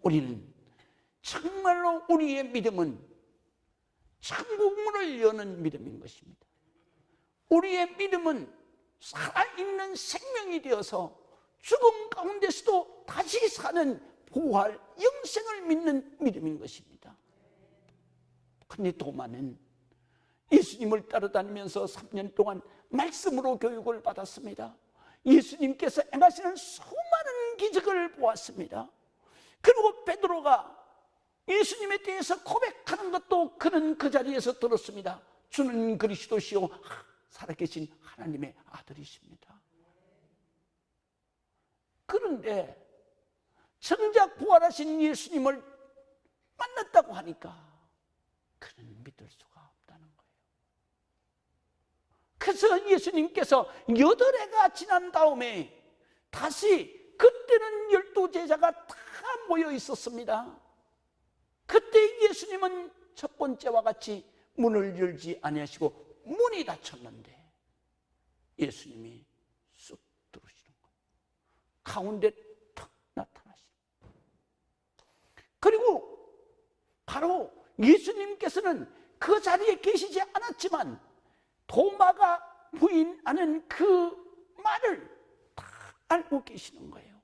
우리는 정말로 우리의 믿음은 천국문을 여는 믿음인 것입니다. 우리의 믿음은 살아있는 생명이 되어서 죽음 가운데서도 다시 사는 부활, 영생을 믿는 믿음인 것입니다. 그런데 도마는 예수님을 따라다니면서 3년 동안 말씀으로 교육을 받았습니다. 예수님께서 행하시는 수많은 기적을 보았습니다. 그리고 베드로가 예수님에 대해서 고백하는 것도 그는 그 자리에서 들었습니다. 주는 그리스도시요 살아계신 하나님의 아들이십니다. 그런데 정작 부활하신 예수님을 만났다고 하니까 그는 믿을 수가 없다는 거예요. 그래서 예수님께서 8해가 지난 다음에 다시, 그때는 12제자가 다 모여 있었습니다. 그때 예수님은 첫 번째와 같이 문을 열지 아니하시고 문이 닫혔는데 예수님이 쑥 들어오시는 거예요. 가운데 탁 나타나시는 거예요. 그리고 바로 예수님께서는 그 자리에 계시지 않았지만 도마가 부인하는 그 말을 다 알고 계시는 거예요.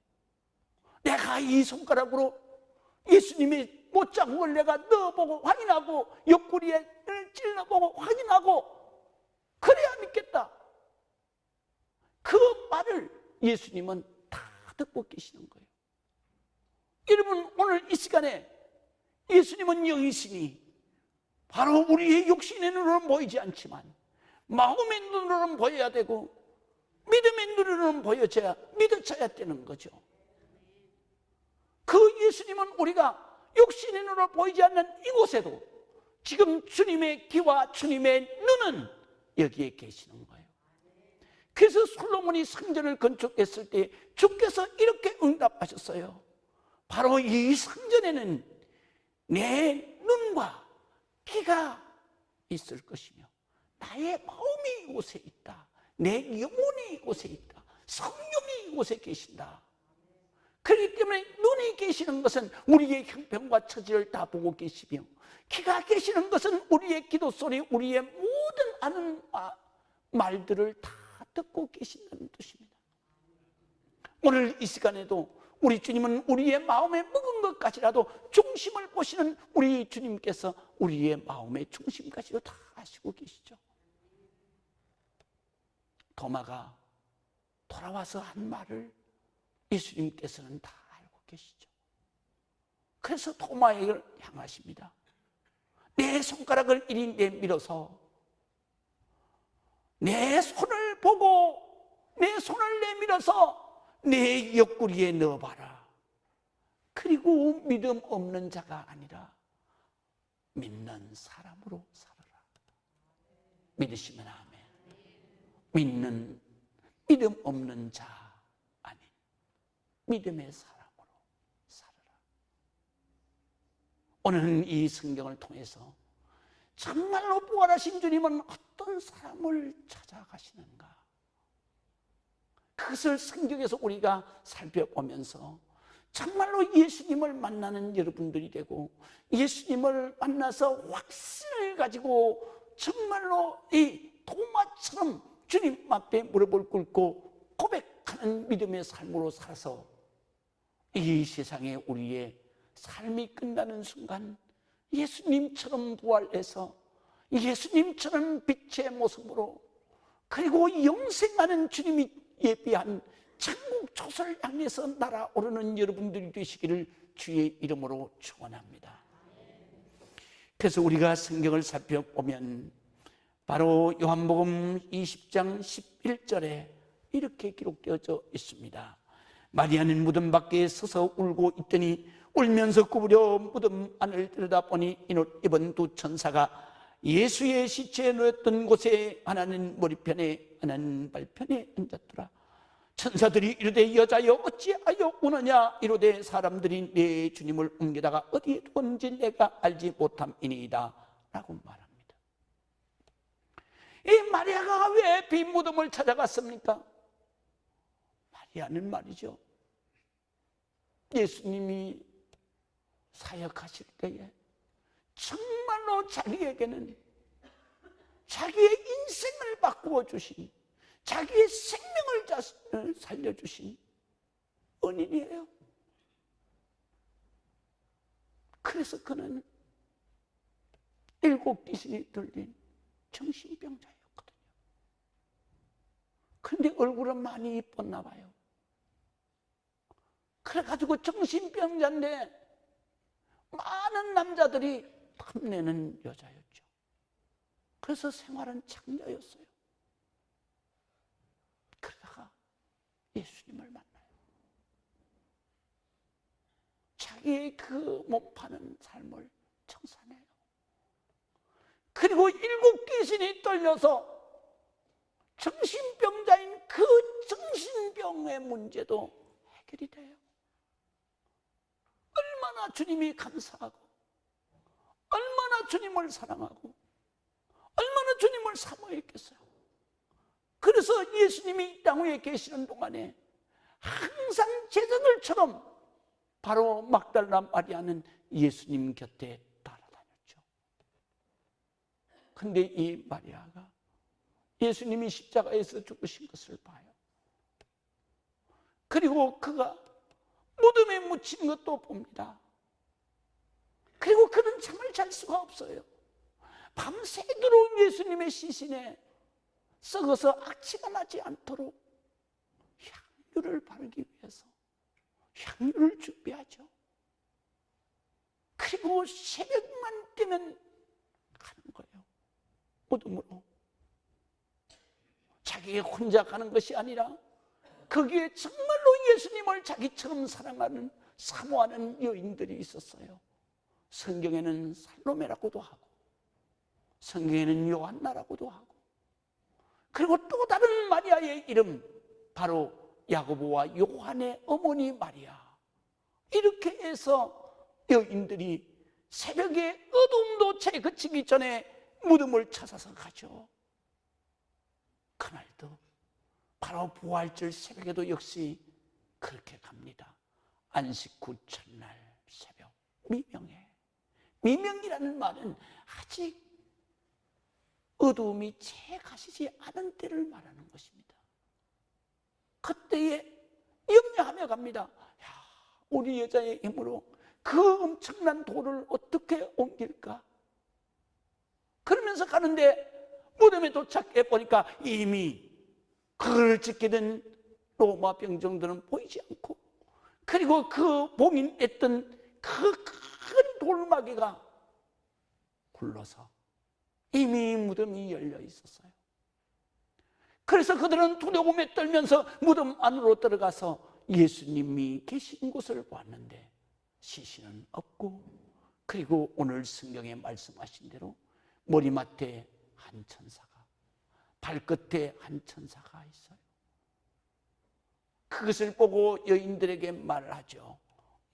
내가 이 손가락으로 예수님의 못자국을 내가 넣어보고 확인하고 옆구리에 찔러보고 확인하고 그래야 믿겠다. 그 말을 예수님은 다 듣고 계시는 거예요. 여러분, 오늘 이 시간에 예수님은 영이시니 바로 우리의 육신의 눈으로는 보이지 않지만 마음의 눈으로는 보여야 되고 믿음의 눈으로는 보여져야 믿어져야 되는 거죠. 그 예수님은 우리가 육신의 눈으로 보이지 않는 이곳에도 지금 주님의 귀와 주님의 눈은 여기에 계시는 거예요. 그래서 솔로몬이 성전을 건축했을 때 주께서 이렇게 응답하셨어요. 바로 이 성전에는 내 눈과 귀가 있을 것이며 나의 마음이 이곳에 있다. 내 영혼이 이곳에 있다. 성령이 이곳에 계신다. 그렇기 때문에 눈이 계시는 것은 우리의 형편과 처지를 다 보고 계시며 귀가 계시는 것은 우리의 기도 소리, 우리의 모든 아는 말들을 다 듣고 계신다는 뜻입니다. 오늘 이 시간에도 우리 주님은 우리의 마음에 묵은 것까지라도 중심을 보시는 우리 주님께서 우리의 마음의 중심까지도 다 아시고 계시죠. 도마가 돌아와서 한 말을 예수님께서는 다 알고 계시죠. 그래서 도마에게 향하십니다. 내 손가락을 이리 내밀어서 내 손을 보고 내 손을 내밀어서 내 옆구리에 넣어봐라. 그리고 믿음 없는 자가 아니라 믿는 사람으로 살아라. 믿으시면 아멘. 믿는, 믿음 없는 자 아닌 믿음의 사람으로 살아라. 오늘은 이 성경을 통해서 정말로 부활하신 주님은 어떤 사람을 찾아가시는가, 그것을 성경에서 우리가 살펴보면서 정말로 예수님을 만나는 여러분들이 되고 예수님을 만나서 확신을 가지고 정말로 이 도마처럼 주님 앞에 무릎을 꿇고 고백하는 믿음의 삶으로 살아서 이 세상에 우리의 삶이 끝나는 순간 예수님처럼 부활해서 예수님처럼 빛의 모습으로 그리고 영생하는 주님이 예비한 천국 초소를 향해서 날아오르는 여러분들이 되시기를 주의 이름으로 축원합니다. 그래서 우리가 성경을 살펴보면 바로 요한복음 20장 11절에 이렇게 기록되어져 있습니다. 마리아는 무덤 밖에 서서 울고 있더니 울면서 구부려 무덤 안을 들여다보니 흰옷 입은 두 천사가 예수의 시체에 놓였던 곳에 하나는 머리편에 하나는 발편에 앉았더라. 천사들이 이르되 여자여 어찌하여 우느냐 이르되 사람들이 내 주님을 옮기다가 어디에 두었는지 내가 알지 못함이니이다 라고 말합니다. 이 마리아가 왜 빈 무덤을 찾아갔습니까? 마리아는 말이죠, 예수님이 사역하실 때에 정말로 자기에게는 자기의 인생을 바꾸어 주신, 자기의 생명을 살려주신 은인이에요. 그래서 그는 7 귀신이 들린 정신병자였거든요. 근데 얼굴은 많이 이뻤나 봐요. 그래가지고 정신병자인데 많은 남자들이 탐내는 여자였죠. 그래서 생활은 창녀였어요. 그러다가 예수님을 만나요. 자기의 그 못 파는 삶을 청산해요. 그리고 7 귀신이 떨려서 정신병자인 그 정신병의 문제도 해결이 돼요. 얼마나 주님이 감사하고, 얼마나 주님을 사랑하고, 얼마나 주님을 사모했겠어요. 그래서 예수님이 이 땅 위에 계시는 동안에 항상 제자들처럼 바로 막달라 마리아는 예수님 곁에 따라다녔죠. 근데 이 마리아가 예수님이 십자가에서 죽으신 것을 봐요. 그리고 그가 무덤에 묻힌 것도 봅니다. 그리고 그는 잠을 잘 수가 없어요. 밤새도록 예수님의 시신에 썩어서 악취가 나지 않도록 향유를 바르기 위해서 향유를 준비하죠. 그리고 새벽만 되면 가는 거예요. 무덤으로. 자기 혼자 가는 것이 아니라 거기에 정말로 예수님을 자기처럼 사랑하는, 사모하는 여인들이 있었어요. 성경에는 살로메라고도 하고, 성경에는 요한나라고도 하고, 그리고 또 다른 마리아의 이름, 바로 야고보와 요한의 어머니 마리아. 이렇게 해서 여인들이 새벽에 어둠도 채 그치기 전에 무덤을 찾아서 가죠. 그날도 바로 부활절 새벽에도 역시 그렇게 갑니다. 안식 후 첫날 새벽 미명에. 미명이라는 말은 아직 어두움이 채 가시지 않은 때를 말하는 것입니다. 그때에 염려하며 갑니다. 야, 우리 여자의 힘으로 그 엄청난 돌을 어떻게 옮길까? 그러면서 가는데 무덤에 도착해 보니까 이미 그를 지키던 로마 병정들은 보이지 않고, 그리고 그 봉인했던 그 큰 돌마개가 굴러서 이미 무덤이 열려 있었어요. 그래서 그들은 두려움에 떨면서 무덤 안으로 들어가서 예수님이 계신 곳을 봤는데 시신은 없고, 그리고 오늘 성경에 말씀하신 대로 머리맡에 한 천사가, 발끝에 한 천사가 있어요. 그것을 보고 여인들에게 말을 하죠.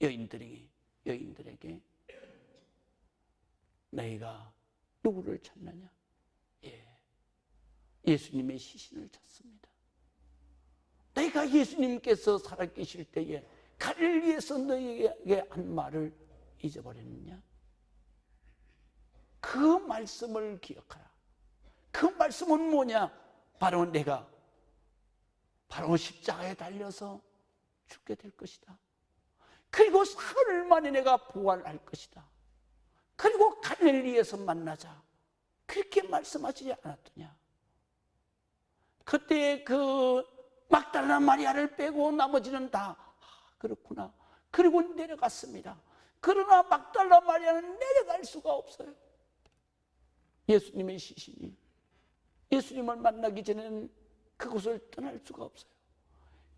여인들에게 너희가 누구를 찾느냐? 예수님의 시신을 찾습니다. 너희가 예수님께서 살아계실 때에 갈릴리에서 너희에게 한 말을 잊어버렸느냐? 그 말씀을 기억하라. 그 말씀은 뭐냐? 바로 내가 바로 십자가에 달려서 죽게 될 것이다. 그리고 사흘 만에 내가 부활할 것이다. 그리고 갈릴리에서 만나자. 그렇게 말씀하시지 않았더냐? 그때 그 막달라 마리아를 빼고 나머지는 다 그렇구나. 그리고 내려갔습니다. 그러나 막달라 마리아는 내려갈 수가 없어요. 예수님의 시신이 예수님을 만나기 전에는 그곳을 떠날 수가 없어요.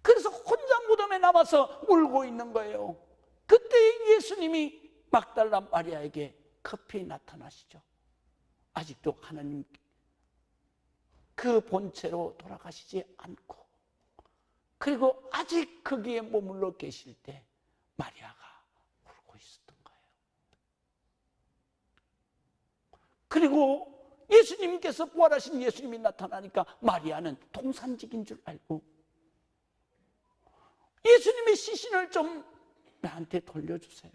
그래서 혼자 무덤에 남아서 울고 있는 거예요. 그때 예수님이 막달라 마리아에게 급히 나타나시죠. 아직도 하나님 그 본체로 돌아가시지 않고, 그리고 아직 거기에 머물러 계실 때 마리아가 울고 있었던 거예요. 그리고 예수님께서 부활하신 예수님이 나타나니까 마리아는 통산직인 줄 알고 예수님의 시신을 좀 나한테 돌려주세요.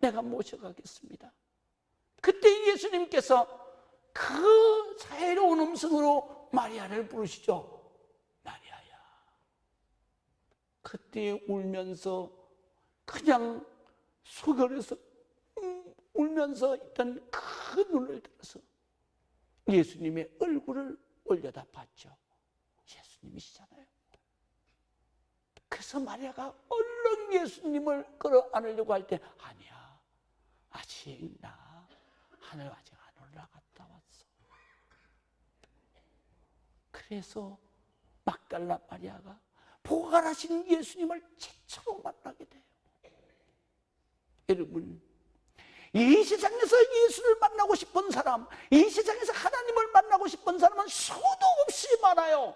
내가 모셔가겠습니다. 그때 예수님께서 그 사이로운 음성으로 마리아를 부르시죠. 마리아야. 그때 울면서 그냥 소결해서 울면서 있던 큰 눈을 들어서 예수님의 얼굴을 올려다 봤죠. 예수님이시잖아요. 그래서 마리아가 얼른 예수님을 끌어안으려고 할 때 아니야, 아직 나 하늘 아직 안 올라갔다 왔어. 그래서 막달라 마리아가 부활하신 예수님을 최초로 만나게 돼요. 여러분, 이 세상에서 예수를 만나고 싶은 사람, 이 세상에서 하나님을 만나고 싶은 사람은 수도 없이 많아요.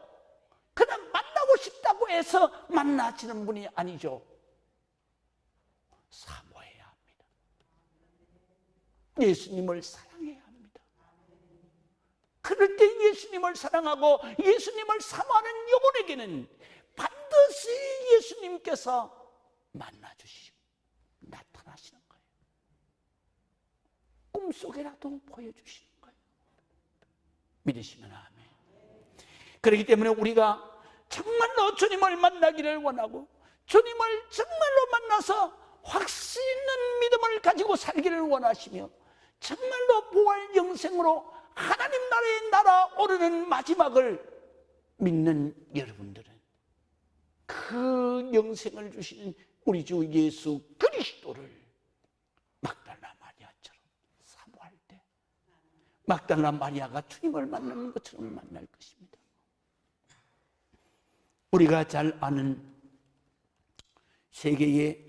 그냥 만나고 싶다고 해서 만나지는 분이 아니죠. 사모해야 합니다. 예수님을 사랑해야 합니다. 그럴 때 예수님을 사랑하고 예수님을 사모하는 여러분에게는 반드시 예수님께서 만나주시고 나타나시는 거예요. 꿈속에라도 보여주시는 거예요. 믿으시면 아멘. 그렇기 때문에 우리가 정말로 주님을 만나기를 원하고 주님을 정말로 만나서 확신 있는 믿음을 가지고 살기를 원하시며 정말로 부활 영생으로 하나님 나라의 날아오르는 마지막을 믿는 여러분들은 그 영생을 주시는 우리 주 예수 그리스도를 막달라 마리아처럼 사모할 때 막달라 마리아가 주님을 만나는 것처럼 만날 것입니다. 우리가 잘 아는 세계의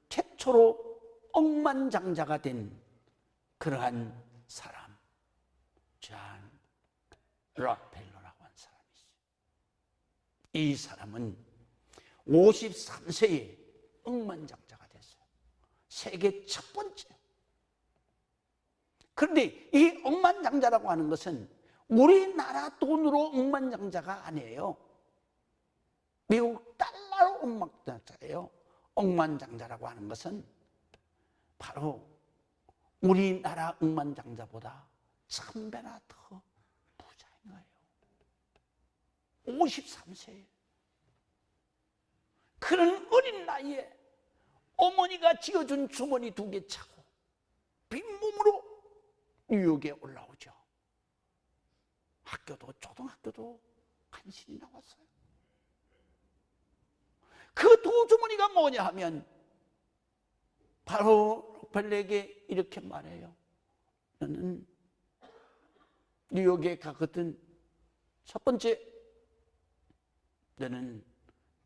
최초로 억만장자가 된 그러한 사람, 존 록펠러라고 한 사람이죠. 이 사람은 53세에 억만장자가 됐어요. 세계 첫 번째. 그런데 이 억만장자라고 하는 것은 우리나라 돈으로 억만장자가 아니에요. 미국 달러로 억만장자예요. 억만장자라고 하는 것은 바로 우리나라 억만장자보다 1000배나 더 부자인 거예요. 53세에. 그런 어린 나이에 어머니가 지어준 주머니 2개 차고 빈몸으로 뉴욕에 올라오죠. 학교도 초등학교도 간신히 나왔어요. 그 2주머니가 뭐냐 하면 바로 록펠러에게 이렇게 말해요. 너는 뉴욕에 가거든 첫 번째, 너는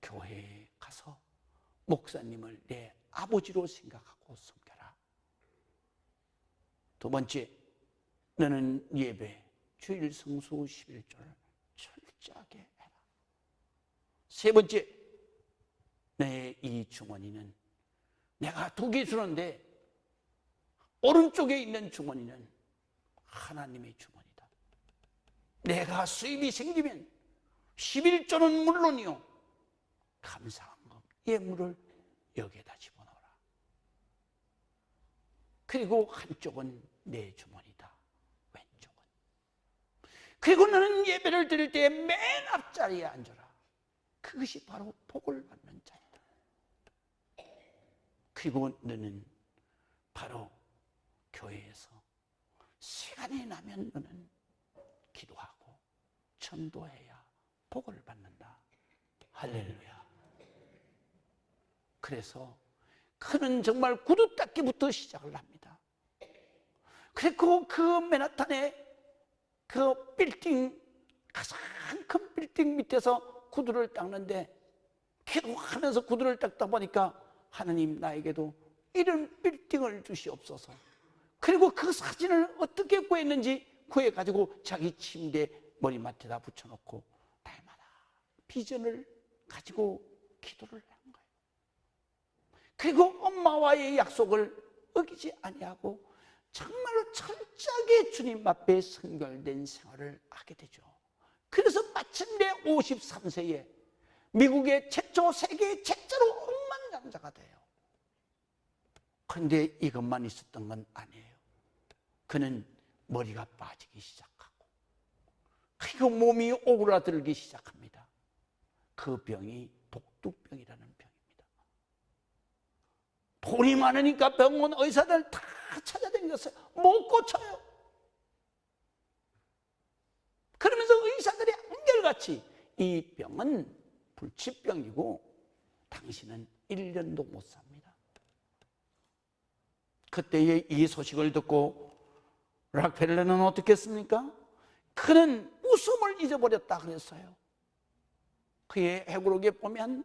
교회에 가서 목사님을 내 아버지로 생각하고 섬겨라. 두 번째, 너는 예배, 주일 성수 11조를 철저하게 해라. 세 번째, 내 이 주머니는 내가 2개 주는데 오른쪽에 있는 주머니는 하나님의 주머니다. 내가 수입이 생기면 11조는 물론이요 감사한금 예물을 여기에다 집어넣어라. 그리고 한쪽은 내 주머니다. 왼쪽은. 그리고 너는 예배를 드릴 때 맨 앞자리에 앉아라. 그것이 바로 복을 받는 자이다. 그리고 너는 바로 교회에서 시간이 나면 너는 기도하고 전도해야 복을 받는다. 할렐루야. 그래서 그는 정말 구두 닦기부터 시작을 합니다. 그리고 그 맨하탄의 그 빌딩, 가장 큰 빌딩 밑에서 구두를 닦는데 기도하면서 구두를 닦다 보니까 하나님 나에게도 이런 빌딩을 주시옵소서. 그리고 그 사진을 어떻게 구했는지 구해가지고 자기 침대 머리맡에다 붙여놓고 날마다 비전을 가지고 기도를 한 거예요. 그리고 엄마와의 약속을 어기지 아니하고 정말로 철저하게 주님 앞에 성결된 생활을 하게 되죠. 그래서 마침내 53세에 미국의 최초, 세계 최초로 억만장자가 돼요. 그런데 이것만 있었던 건 아니에요. 그는 머리가 빠지기 시작하고, 그리고 몸이 오그라들기 시작합니다. 그 병이 독두병이라는 병입니다. 돈이 많으니까 병원 의사들 다 찾아다녔어요. 못 고쳐요. 그러면서 의사들이 한결같이 이 병은 불치병이고 당신은 1년도 못 삽니다. 그때의 이 소식을 듣고 락펠러는 어떻게 했습니까? 그는 웃음을 잊어버렸다 그랬어요. 그의 회고록에 보면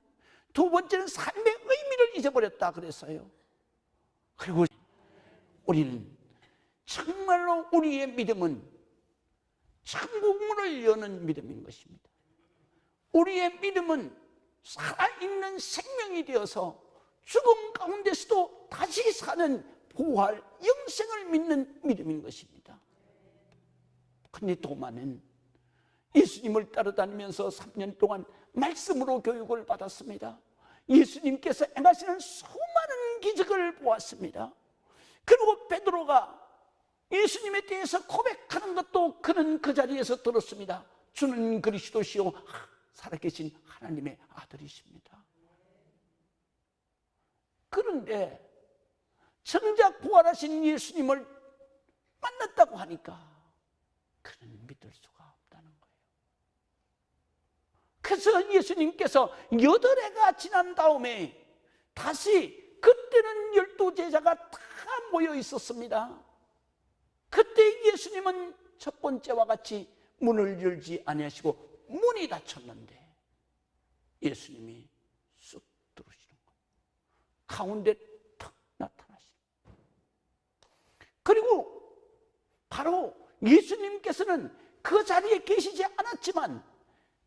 두 번째는 삶의 의미를 잊어버렸다 그랬어요. 그리고 우리는 정말로 우리의 믿음은 천국문을 여는 믿음인 것입니다. 우리의 믿음은 살아있는 생명이 되어서 죽음 가운데서도 다시 사는 부활, 영생을 믿는 믿음인 것입니다. 그런데 도마는 예수님을 따라다니면서 3년 동안 말씀으로 교육을 받았습니다. 예수님께서 행하시는 수많은 기적을 보았습니다. 그리고 베드로가 예수님에 대해서 고백하는 것도 그는 그 자리에서 들었습니다. 주는 그리스도시요 살아계신 하나님의 아들이십니다. 그런데 정작 부활하신 예수님을 만났다고 하니까 그는 믿을 수가 없다는 거예요. 그래서 예수님께서 8해가 지난 다음에 다시, 그때는 12제자가 다 모여 있었습니다. 그때 예수님은 첫 번째와 같이 문을 열지 아니하시고 문이 닫혔는데 예수님이 쑥 들어오시는 거예요. 가운데 탁 나타나시는 거예요. 그리고 바로 예수님께서는 그 자리에 계시지 않았지만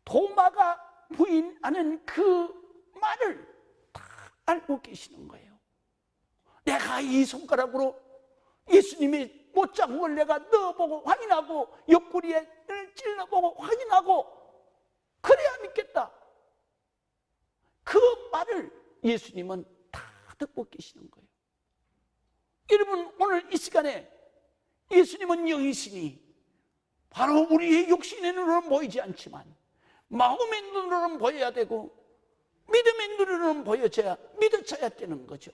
도마가 부인하는 그 말을 다 알고 계시는 거예요. 내가 이 손가락으로 예수님의 못자국을 내가 넣어보고 확인하고 옆구리에 찔러보고 확인하고 그래야 믿겠다. 그 말을 예수님은 다 듣고 계시는 거예요. 여러분, 오늘 이 시간에 예수님은 영이시니 바로 우리의 육신의 눈으로는 보이지 않지만 마음의 눈으로는 보여야 되고 믿음의 눈으로는 보여져야 믿어져야 되는 거죠.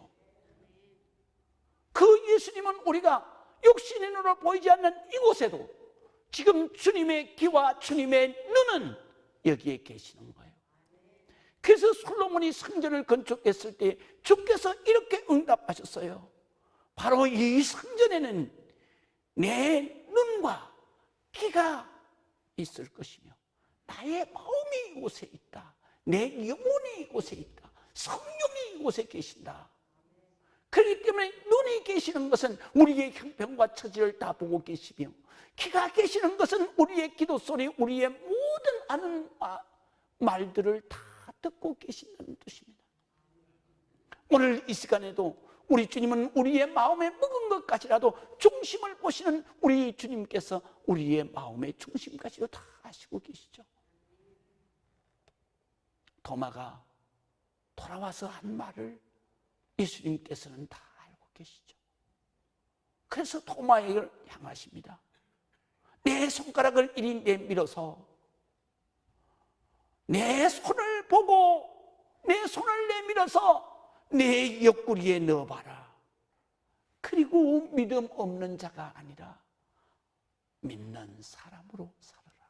그 예수님은 우리가 육신의 눈으로 보이지 않는 이곳에도 지금 주님의 귀와 주님의 눈은 여기에 계시는 거예요. 그래서 솔로몬이 성전을 건축했을 때 주께서 이렇게 응답하셨어요. 바로 이 성전에는 내 눈과 귀가 있을 것이며 나의 마음이 이곳에 있다. 내 영혼이 이곳에 있다. 성령이 이곳에 계신다. 그렇기 때문에 눈이 계시는 것은 우리의 형편과 처지를 다 보고 계시며 귀가 계시는 것은 우리의 기도 소리, 우리의 모든 아는 말들을 다 듣고 계신다는 뜻입니다. 오늘 이 시간에도 우리 주님은 우리의 마음에 묵은 것까지라도 중심을 보시는 우리 주님께서 우리의 마음의 중심까지도 다 아시고 계시죠. 도마가 돌아와서 한 말을 예수님께서는 다 알고 계시죠. 그래서 도마에게 향하십니다. 내 손가락을 이리 내밀어서 내 손을 보고 내 손을 내밀어서 내 옆구리에 넣어봐라. 그리고 믿음 없는 자가 아니라 믿는 사람으로 살아라.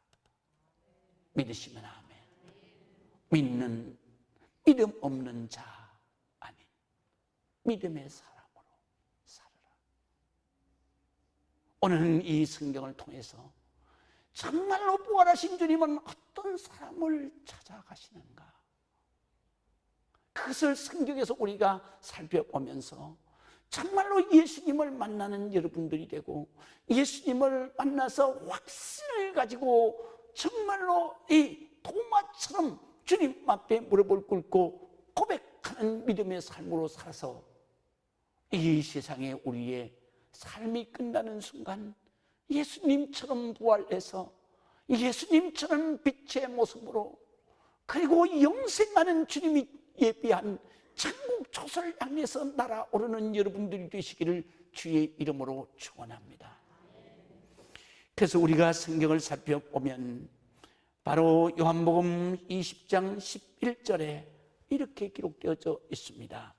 믿으시면 아멘. 믿는, 믿음 없는 자 아닌 믿음의 사람으로 살아라. 오늘은 이 성경을 통해서 정말로 부활하신 주님은 어떤 사람을 찾아가시는가, 그것을 성경에서 우리가 살펴보면서 정말로 예수님을 만나는 여러분들이 되고 예수님을 만나서 확신을 가지고 정말로 이 도마처럼 주님 앞에 무릎을 꿇고 고백하는 믿음의 삶으로 살아서 이 세상에 우리의 삶이 끝나는 순간 예수님처럼 부활해서 예수님처럼 빛의 모습으로 그리고 영생하는 주님이 예비한 천국 초소를 향해서 날아오르는 여러분들이 되시기를 주의 이름으로 축원합니다. 그래서 우리가 성경을 살펴보면 바로 요한복음 20장 11절에 이렇게 기록되어져 있습니다.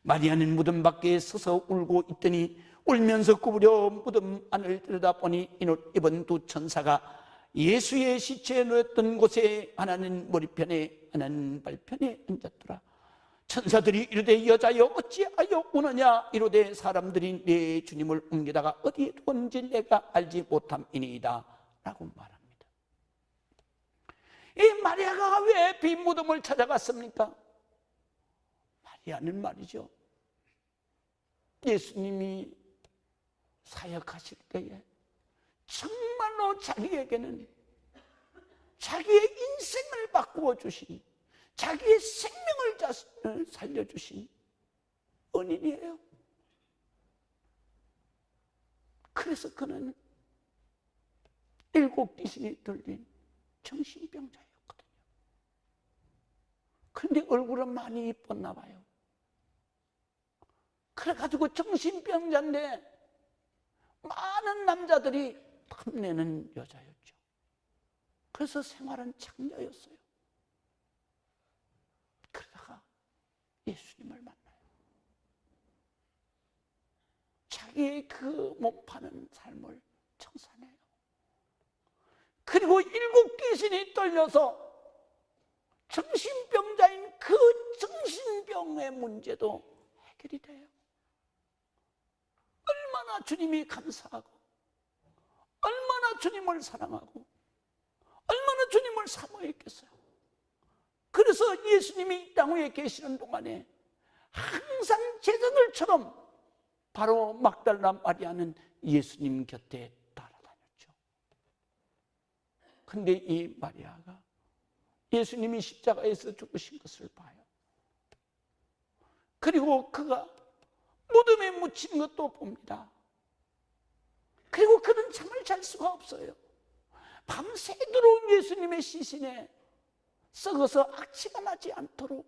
마리아는 무덤 밖에 서서 울고 있더니 울면서 구부려 무덤 안을 들여다보니 이옷 입은 두 천사가 예수의 시체에 놓였던 곳에 하나는 머리편에 하나는 발편에 앉았더라. 천사들이 이르되 여자여 어찌하여 우느냐 이르되 사람들이 내 주님을 옮기다가 어디에 두었는지 내가 알지 못함이니이다 라고 말합니다. 이 마리아가 왜 빈 무덤을 찾아갔습니까? 마리아는 말이죠, 예수님이 사역하실 때에 정말로 자기에게는 자기의 인생을 바꾸어 주신, 자기의 생명을 살려주신 은인이에요. 그래서 그는 7 귀신이 들린 정신병자였거든요. 그런데 얼굴은 많이 이뻤나 봐요. 그래가지고 정신병자인데 많은 남자들이 탐내는 여자였죠. 그래서 생활은 창녀였어요. 그러다가 예수님을 만나요. 자기의 그 못 파는 삶을 청산해요. 그리고 7 귀신이 떨려서 정신병자인 그 정신병의 문제도 해결이 돼요. 얼마나 주님이 감사하고, 얼마나 주님을 사랑하고, 얼마나 주님을 사모했겠어요. 그래서 예수님이 이 땅 위에 계시는 동안에 항상 제자들처럼 바로 막달라 마리아는 예수님 곁에 따라다녔죠. 근데 이 마리아가 예수님이 십자가에서 죽으신 것을 봐요. 그리고 그가 무덤에 묻힌 것도 봅니다. 그리고 그는 잠을 잘 수가 없어요. 밤새도록 예수님의 시신에 썩어서 악취가 나지 않도록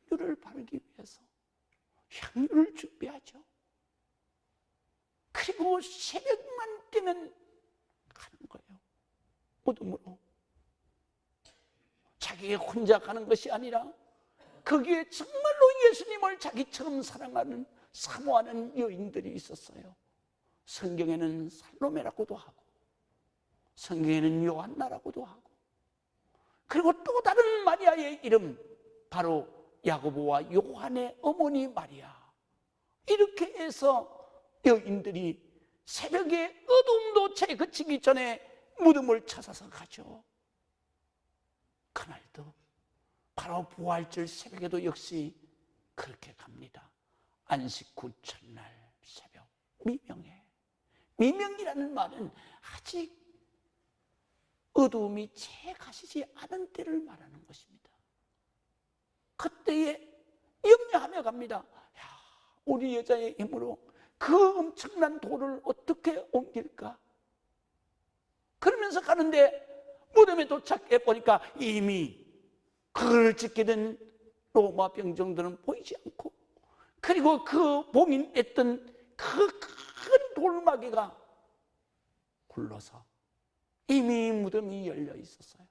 향유를 바르기 위해서 향유를 준비하죠. 그리고 새벽만 되면 가는 거예요. 무덤으로. 자기 혼자 가는 것이 아니라 거기에 정말로 예수님을 자기처럼 사랑하는, 사모하는 여인들이 있었어요. 성경에는 살로메라고도 하고, 성경에는 요한나라고도 하고, 그리고 또 다른 마리아의 이름, 바로 야고보와 요한의 어머니 마리아. 이렇게 해서 여인들이 새벽에 어둠도 채 그치기 전에 무덤을 찾아서 가죠. 그날도 바로 부활절 새벽에도 역시 그렇게 갑니다. 안식 후 첫날 새벽 미명에, 미명이라는 말은 아직 어두움이 채 가시지 않은 때를 말하는 것입니다. 그때에 염려하며 갑니다. 야, 우리 여자의 힘으로 그 엄청난 돌을 어떻게 옮길까? 그러면서 가는데 무덤에 도착해 보니까 이미 그걸 짓게 된 로마 병정들은 보이지 않고, 그리고 그 봉인했던 그 큰 돌마개가 굴러서 이미 무덤이 열려 있었어요.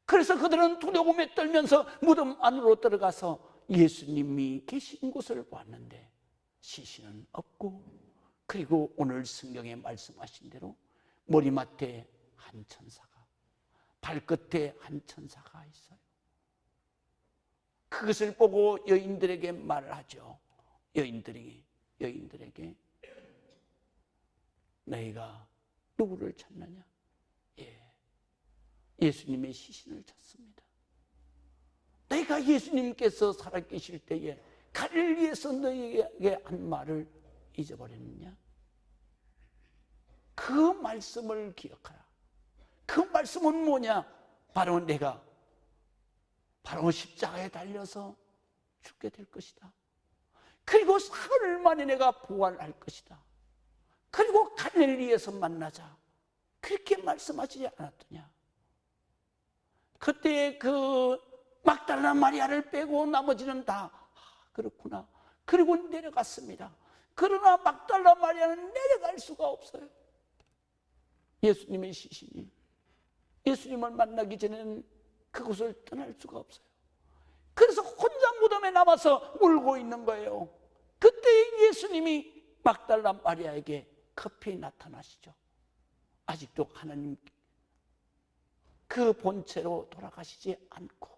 그래서 그들은 두려움에 떨면서 무덤 안으로 들어가서 예수님이 계신 곳을 봤는데 시신은 없고, 그리고 오늘 성경에 말씀하신 대로 머리맡에 한 천사가, 발끝에 한 천사가 있어요. 그것을 보고 여인들에게 말을 하죠. 여인들에게 너희가 누구를 찾느냐? 예수님의 시신을 찾습니다. 너희가 예수님께서 살아계실 때에 갈릴리에서 너희에게 한 말을 잊어버렸느냐? 그 말씀을 기억하라. 그 말씀은 뭐냐? 바로 내가 바로 십자가에 달려서 죽게 될 것이다. 그리고 사흘 만에 내가 부활할 것이다. 그리고 갈릴리에서 만나자. 그렇게 말씀하시지 않았더냐? 그때 그 막달라 마리아를 빼고 나머지는 다 그렇구나. 그리고 내려갔습니다. 그러나 막달라 마리아는 내려갈 수가 없어요. 예수님의 시신이 예수님을 만나기 전에는 그곳을 떠날 수가 없어요. 그래서 혼자 무덤에 남아서 울고 있는 거예요. 그때 예수님이 막달라 마리아에게 급히 나타나시죠. 아직도 하나님 그 본체로 돌아가시지 않고,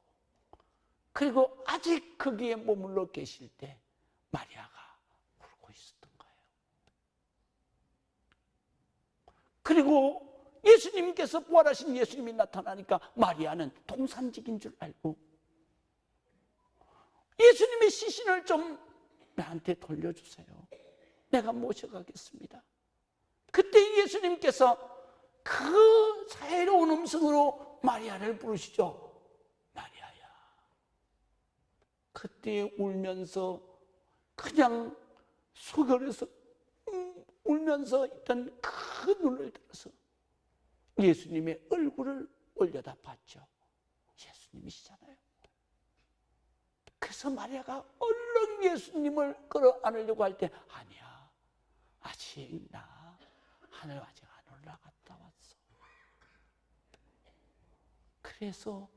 그리고 아직 거기에 머물러 계실 때 마리아가 울고 있었던 거예요. 그리고 예수님께서 부활하신 예수님이 나타나니까 마리아는 동산직인 줄 알고 예수님의 시신을 좀 나한테 돌려주세요. 내가 모셔가겠습니다. 그때 예수님께서 그 사이로운 음성으로 마리아를 부르시죠. 마리아야. 그때 울면서 그냥 소결에서 울면서 있던 그 눈을 들어서 예수님의 얼굴을 올려다 봤죠. 예수님이시잖아요. 그래서 마리아가 얼른 예수님을 끌어안으려고 할 때 아니야, 아직 나 하늘 아직 안 올라갔다 왔어. 그래서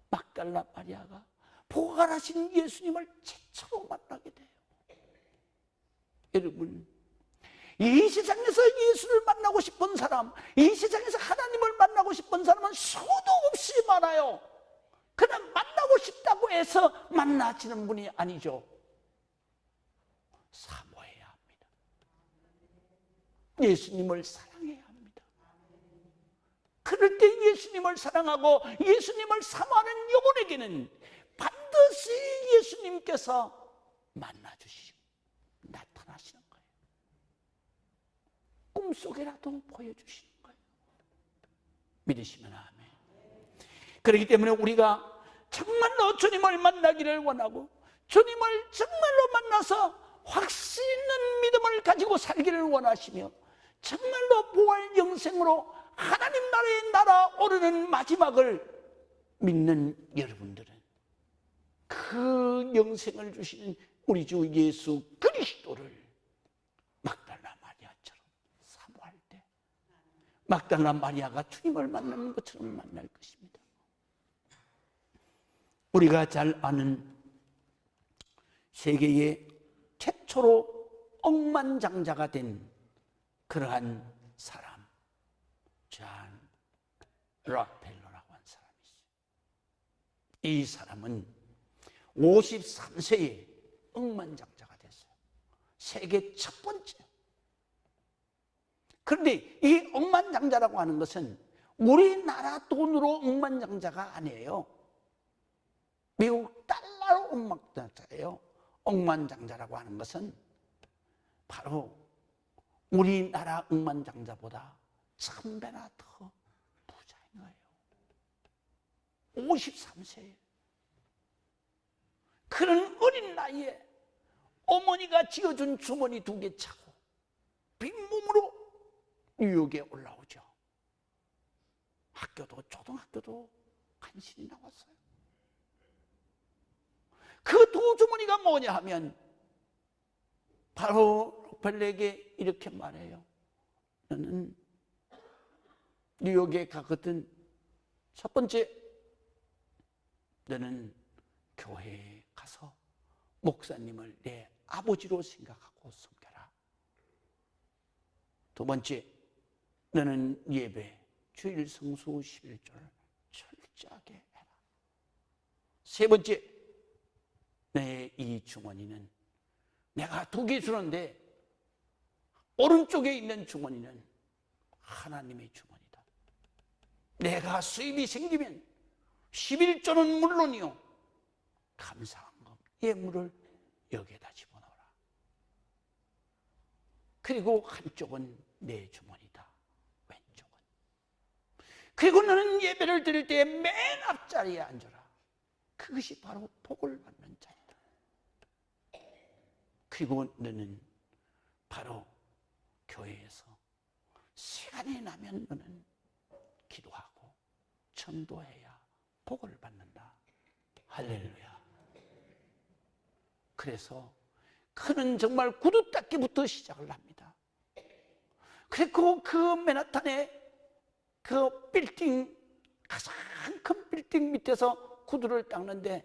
막달라 마리아가 부활하신 예수님을 최초로 만나게 돼요. 여러분, 이 세상에서 예수를 만나고 싶은 사람, 이 세상에서 하나님을 만나고 싶은 사람은 수도 없이 많아요. 그냥 만나고 싶다고 해서 만나지는 분이 아니죠. 사모해야 합니다. 예수님을 사랑해야 합니다. 그럴 때 예수님을 사랑하고 예수님을 사모하는 영혼에게는 반드시 예수님께서 만나주시고 나타나시는 거예요. 꿈속에라도 보여주시는 거예요. 믿으시면 아멘. 그렇기 때문에 우리가 정말로 주님을 만나기를 원하고 주님을 정말로 만나서 확신 있는 믿음을 가지고 살기를 원하시며 정말로 부활 영생으로 하나님 나라의 날아오르는 마지막을 믿는 여러분들은 그 영생을 주시는 우리 주 예수 그리스도를 막달라 마리아처럼 사모할 때 막달라 마리아가 주님을 만나는 것처럼 만날 것입니다. 우리가 잘 아는 세계의 최초로 억만장자가 된 그러한 사람, 존 록펠러라고 한 사람이 있어요. 이 사람은 53세에 억만장자가 됐어요. 세계 첫 번째. 그런데 이 억만장자라고 하는 것은 우리나라 돈으로 억만장자가 아니에요. 미국 달러로 억만장자예요. 억만장자라고 하는 것은 바로 우리나라 억만장자보다 1000배나 더 부자인 거예요. 53세에. 그런 어린 나이에 어머니가 지어준 주머니 2개 차고 빈몸으로 뉴욕에 올라오죠. 학교도 초등학교도 간신히 나왔어요. 그 2 주머니가 뭐냐 하면 바로 록펠러에게 이렇게 말해요. 너는 뉴욕에 가거든 첫 번째, 너는 교회에 가서 목사님을 내 아버지로 생각하고 섬겨라. 2 번째, 너는 예배, 주일 성수 11조를 철저하게 해라. 3 번째, 내 이 주머니는 내가 2개 주는데 오른쪽에 있는 주머니는 하나님의 주머니다. 내가 수입이 생기면 11조는 물론이요 감사한금 예물을 여기에다 집어넣어라. 그리고 한쪽은 내 주머니다. 왼쪽은. 그리고 너는 예배를 드릴 때 맨 앞자리에 앉아라. 그것이 바로 복을 받는 자리다. 그리고 너는 바로 교회에서 시간이 나면 너는 기도하고 전도해야 복을 받는다. 할렐루야. 그래서 그는 정말 구두 닦기부터 시작을 합니다. 그리고 그 맨하탄의 그 빌딩, 가장 큰 빌딩 밑에서 구두를 닦는데,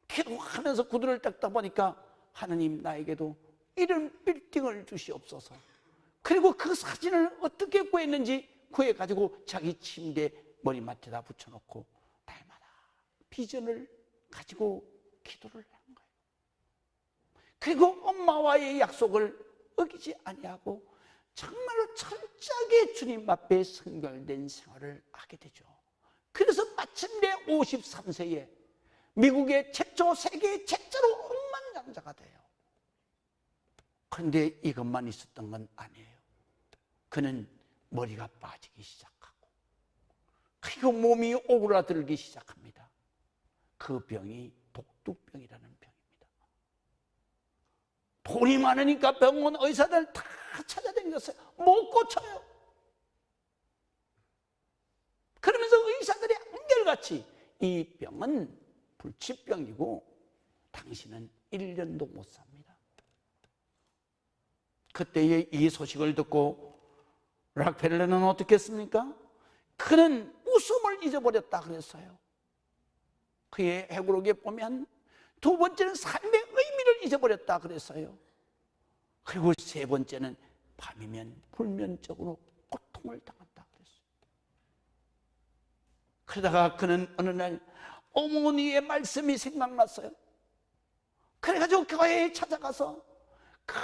기도하면서 구두를 닦다 보니까 하나님, 나에게도 이런 빌딩을 주시옵소서. 그리고 그 사진을 어떻게 구했는지 구해가지고 자기 침대 머리맡에다 붙여놓고 날마다 비전을 가지고 기도를 하는 거예요. 그리고 엄마와의 약속을 어기지 아니하고 정말로 철저하게 주님 앞에 성결된 생활을 하게 되죠. 그래서 마침내 53세에 미국의 최초, 세계의 최초로 억만장자가 돼요. 그런데 이것만 있었던 건 아니에요. 그는 머리가 빠지기 시작하고, 그리고 몸이 오그라들기 시작합니다. 그 병이 복두병이라는 병입니다. 돈이 많으니까 병원 의사들 다 찾아다녔어요. 못 고쳐요. 그러면서 의사들이 한결같이 이 병은 불치병이고 당신은 1년도 못 삽니다. 그때의 이 소식을 듣고 락펠러는 어떻게 했습니까? 그는 웃음을 잊어버렸다 그랬어요. 그의 회고록에 보면 두 번째는 삶의 의미를 잊어버렸다 그랬어요. 그리고 세 번째는 밤이면 불면적으로 고통을 당한다 그랬어요. 그러다가 그는 어느 날 어머니의 말씀이 생각났어요. 그래가지고 교회에 찾아가서 그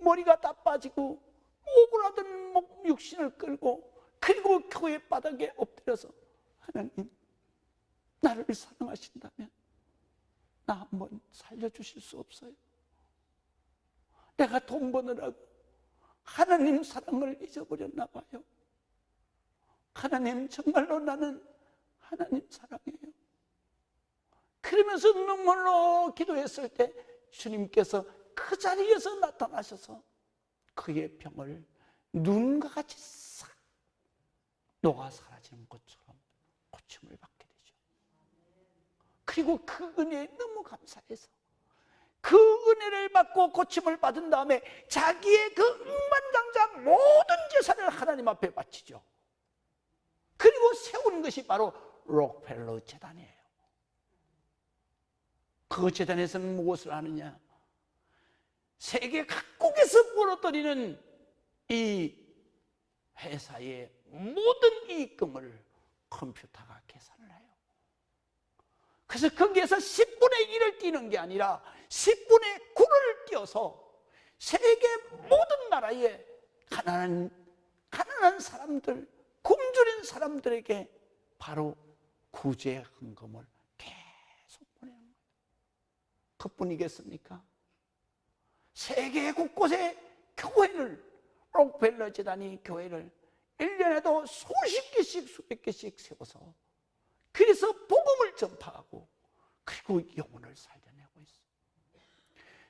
머리가 다 빠지고 오그라든 육신을 끌고, 그리고 교회 바닥에 엎드려서 하나님, 나를 사랑하신다면 나 한번 살려주실 수 없어요? 내가 돈 버느라고 하나님 사랑을 잊어버렸나 봐요. 하나님, 정말로 나는 하나님 사랑해요. 그러면서 눈물로 기도했을 때 주님께서 그 자리에서 나타나셔서 그의 병을 눈과 같이 싹 녹아 사라지는 것처럼 고침을 받게 되죠. 그리고 그 은혜에 너무 감사해서 그 은혜를 받고 고침을 받은 다음에 자기의 그 억만장자 모든 재산을 하나님 앞에 바치죠. 그리고 세운 것이 바로 록펠러 재단이에요. 그 재단에서는 무엇을 하느냐? 세계 각국에서 벌어들이는 이 회사의 모든 이익금을 컴퓨터가 계산을 해요. 그래서 거기에서 10분의 1을 띄는 게 아니라 10분의 9를 띄어서 세계 모든 나라에 가난한 사람들, 굶주린 사람들에게 바로 구제 헌금을 계속 보내는 거예요. 그뿐이겠습니까? 세계 곳곳에 교회를, 록펠러 재단이 교회를 1년에도 수십 개씩 수백 개씩 세워서, 그래서 복음을 전파하고 그리고 영혼을 살려내고 있어요.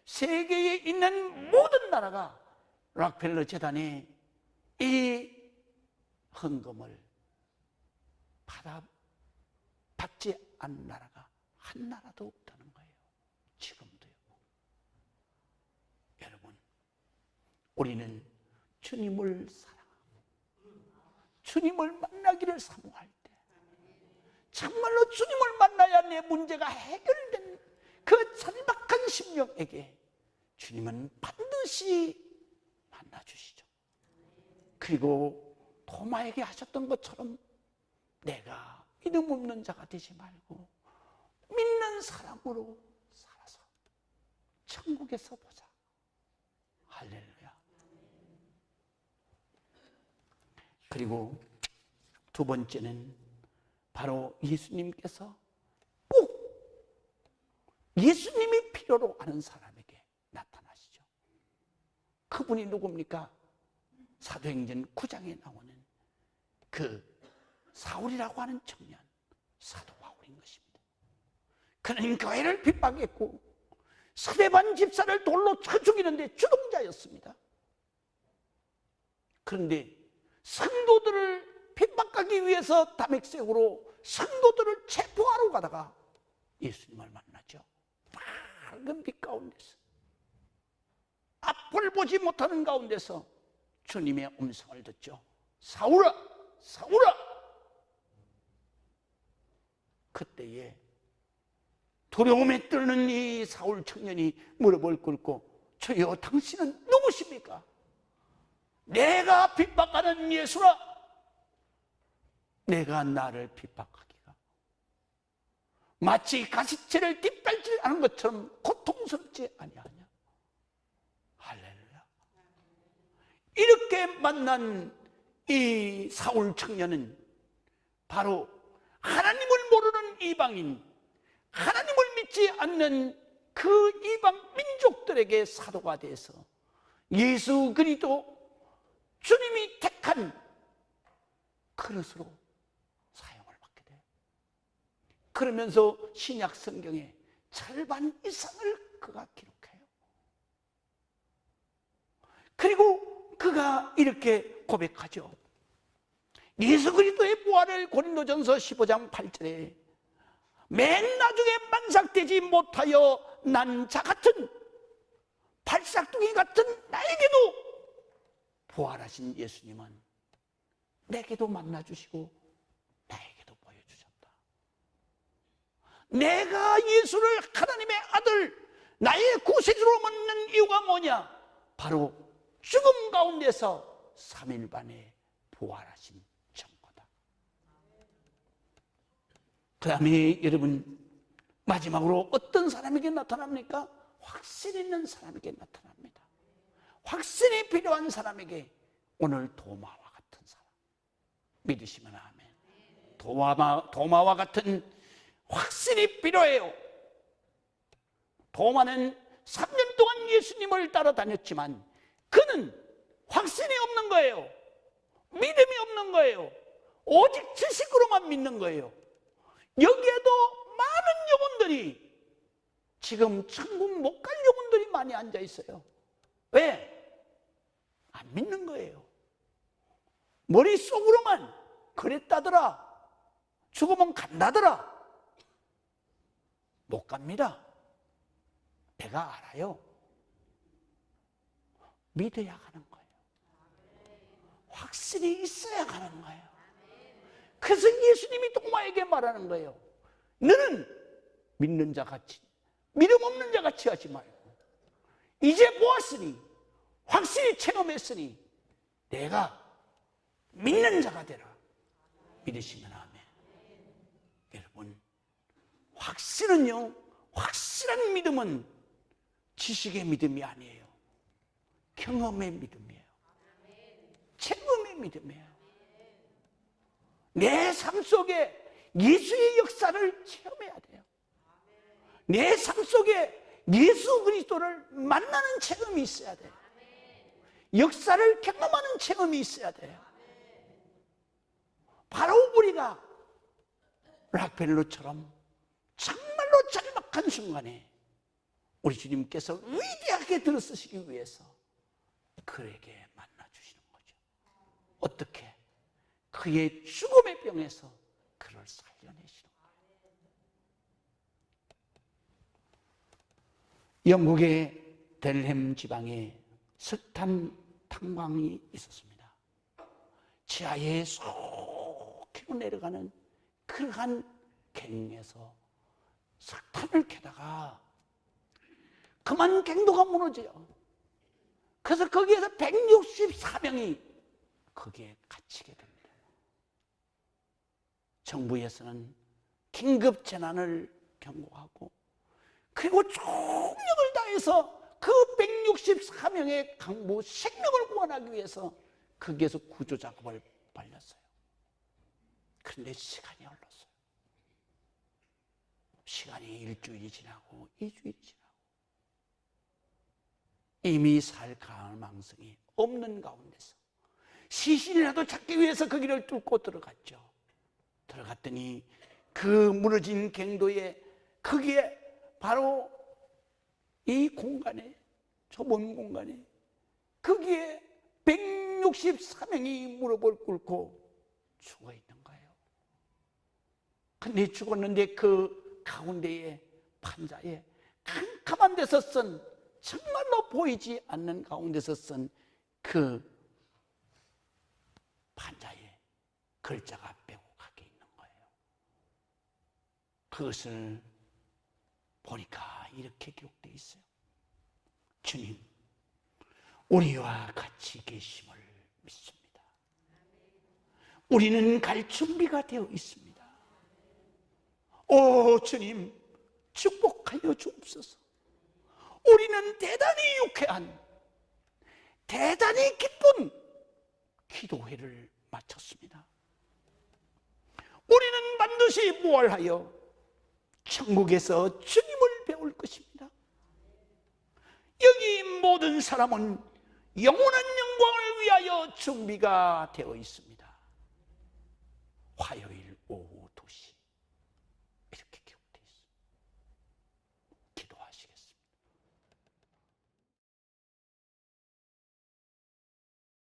세계에 있는 모든 나라가 록펠러 재단의 이 헌금을 받지 않는 나라가 한 나라도 없다는 거예요. 지금도요. 여러분, 우리는 주님을 사랑하고 주님을 만나기를 사모할 때, 정말로 주님을 만나야 내 문제가 해결된 그 절박한 심령에게 주님은 반드시 만나주시죠. 그리고 도마에게 하셨던 것처럼 내가 믿음 없는 자가 되지 말고 믿는 사람으로 살아서 천국에서 보자. 할렐루야. 그리고 두 번째는 바로 예수님께서 꼭 예수님이 필요로 하는 사람에게 나타나시죠. 그분이 누굽니까? 사도행전 9장에 나오는 그 사울이라고 하는 청년, 사도 바울인 것입니다. 그는 교회를 핍박했고 스데반 집사를 돌로 쳐 죽이는데 주동자였습니다. 그런데 성도들을 핍박하기 위해서 다메섹으로 성도들을 체포하러 가다가 예수님을 만나죠. 밝은 빛 가운데서, 앞을 보지 못하는 가운데서 주님의 음성을 듣죠. 사울아, 사울아. 그때에 두려움에 떨는 이 사울 청년이 무릎을 꿇고, 주여 당신은 누구십니까? 내가 핍박하는 예수라. 내가 나를 핍박하기가 마치 가시채를 뒷발질하는 것처럼 고통스럽지 아니하냐. 할렐루야. 이렇게 만난 이 사울 청년은 바로 하나님을 모르는 이방인, 하나님을 믿지 않는 그 이방 민족들에게 사도가 돼서 예수 그리스도 주님이 택한 그릇으로 사용을 받게 돼요. 그러면서 신약 성경의 절반 이상을 그가 기록해요. 그리고 그가 이렇게 고백하죠. 예수 그리스도의 부활을 고린도전서 15장 8절에 맨 나중에 만삭되지 못하여 난 자 같은 발싹둥이 같은 나에게도 부활하신 예수님은 내게도 만나주시고 나에게도 보여주셨다. 내가 예수를 하나님의 아들, 나의 구세주로 믿는 이유가 뭐냐? 바로 죽음 가운데서 3일 만에 부활하신 증거다. 그 다음에 여러분, 마지막으로 어떤 사람에게 나타납니까? 확신 있는 사람에게 나타납니다. 확신이 필요한 사람에게, 오늘 도마와 같은 사람, 믿으시면 아멘. 도마와 같은 확신이 필요해요. 도마는 3년 동안 예수님을 따라다녔지만 그는 확신이 없는 거예요. 믿음이 없는 거예요. 오직 지식으로만 믿는 거예요. 여기에도 많은 영혼들이, 지금 천국 못 갈 영혼들이 많이 앉아 있어요. 왜? 안 믿는 거예요. 머릿속으로만 그랬다더라, 죽으면 간다더라. 못 갑니다. 내가 알아요. 믿어야 가는 거예요. 확신이 있어야 가는 거예요. 그래서 예수님이 도마에게 말하는 거예요. 너는 믿는 자 같이, 믿음 없는 자 같이 하지 말고, 이제 보았으니, 확실히 체험했으니 내가 믿는 자가 되라. 믿으시면 아멘. 여러분, 확신은요, 확실한 믿음은 지식의 믿음이 아니에요. 경험의 믿음이에요. 체험의 믿음이에요. 내 삶 속에 예수의 역사를 체험해야 돼요. 내 삶 속에 예수 그리스도를 만나는 체험이 있어야 돼요. 역사를 경험하는 체험이 있어야 돼요. 바로 우리가 락펠러처럼 정말로 절박한 순간에 우리 주님께서 위대하게 들어쓰시기 위해서 그에게 만나주시는 거죠. 어떻게? 그의 죽음의 병에서 그를 살려내시는 거예요. 영국의 델햄 지방에 석탄 탄광이 있었습니다. 지하에 쏙 내려가는 그러한 갱에서 석탄을 캐다가 그만 갱도가 무너져요. 그래서 거기에서 164명이 거기에 갇히게 됩니다. 정부에서는 긴급 재난을 경고하고, 그리고 총력을 다해서 그 164명의 강부 생명을 구원하기 위해서 거기에서 구조 작업을 벌였어요. 그런데 시간이 흘렀어요. 시간이 일주일이 지나고 2주일이 지나고 이미 살 가망성이 없는 가운데서 시신이라도 찾기 위해서 그 길을 뚫고 들어갔죠. 들어갔더니 그 무너진 갱도에, 거기에 바로 이 공간에, 좁은 공간에, 거기에 164명이 무릎을 꿇고 죽어 있는 거예요. 근데 죽었는데 그 그 가운데에 판자에 캄캄한 데서 쓴, 정말로 보이지 않는 가운데서 쓴 그 판자에 글자가 빼곡하게 있는 거예요. 그것을 보니까 이렇게 기록되어 있어요. 주님, 우리와 같이 계심을 믿습니다. 우리는 갈 준비가 되어 있습니다. 오 주님, 축복하여 주옵소서. 우리는 대단히 유쾌한, 대단히 기쁜 기도회를 마쳤습니다. 우리는 반드시 부활하여 천국에서 주님을 배울 것입니다. 여기 모든 사람은 영원한 영광을 위하여 준비가 되어 있습니다. 화요일